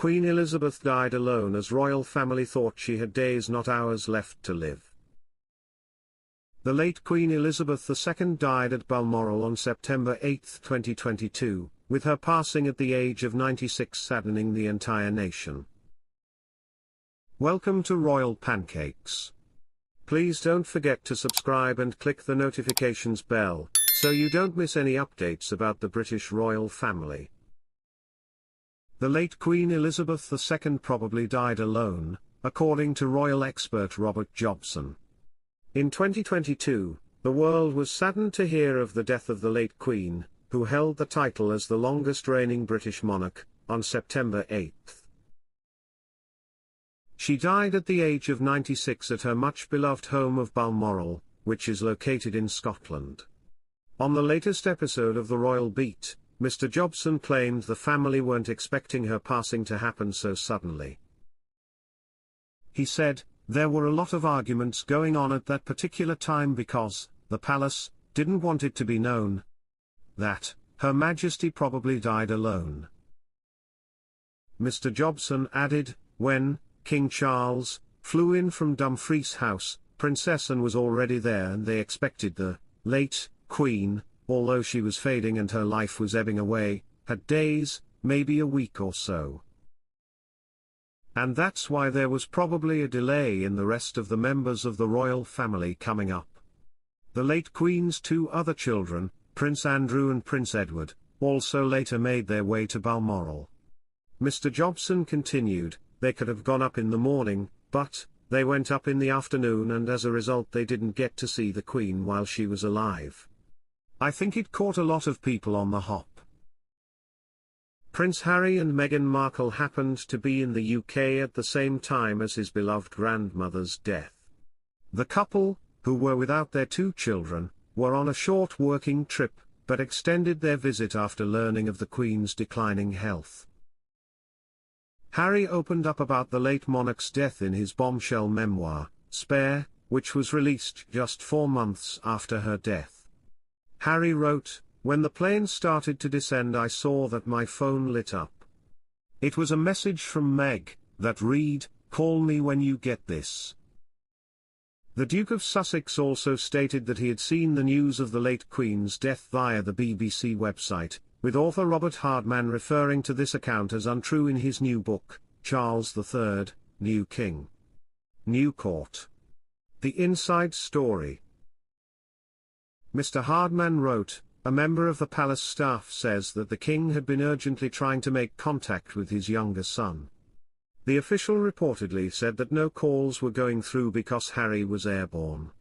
Queen Elizabeth died alone as royal family thought she had days not hours left to live. The late Queen Elizabeth II died at Balmoral on September 8, 2022, with her passing at the age of 96 saddening the entire nation. Welcome to Royal Pancakes. Please don't forget to subscribe and click the notifications bell, so you don't miss any updates about the British royal family. The late Queen Elizabeth II probably died alone, according to royal expert Robert Jobson. In 2022, the world was saddened to hear of the death of the late Queen, who held the title as the longest reigning British monarch, on September 8. She died at the age of 96 at her much-beloved home of Balmoral, which is located in Scotland. On the latest episode of The Royal Beat, Mr. Jobson claimed the family weren't expecting her passing to happen so suddenly. He said, "There were a lot of arguments going on at that particular time because the palace didn't want it to be known that Her Majesty probably died alone." Mr. Jobson added, when King Charles flew in from Dumfries House, Princess Anne was already there and they expected the late Queen, although she was fading and her life was ebbing away, had days, maybe a week or so. And that's why there was probably a delay in the rest of the members of the royal family coming up. The late Queen's two other children, Prince Andrew and Prince Edward, also later made their way to Balmoral. Mr. Jobson continued, they could have gone up in the morning, but they went up in the afternoon and as a result they didn't get to see the Queen while she was alive. I think it caught a lot of people on the hop. Prince Harry and Meghan Markle happened to be in the UK at the same time as his beloved grandmother's death. The couple, who were without their two children, were on a short working trip, but extended their visit after learning of the Queen's declining health. Harry opened up about the late monarch's death in his bombshell memoir, Spare, which was released just 4 months after her death. Harry wrote, "When the plane started to descend I saw that my phone lit up. It was a message from Meg, that read, 'Call me when you get this.'" The Duke of Sussex also stated that he had seen the news of the late Queen's death via the BBC website, with author Robert Hardman referring to this account as untrue in his new book, Charles III, New King. New Court. The Inside Story. Mr. Hardman wrote, "A member of the palace staff says that the king had been urgently trying to make contact with his younger son. The official reportedly said that no calls were going through because Harry was airborne.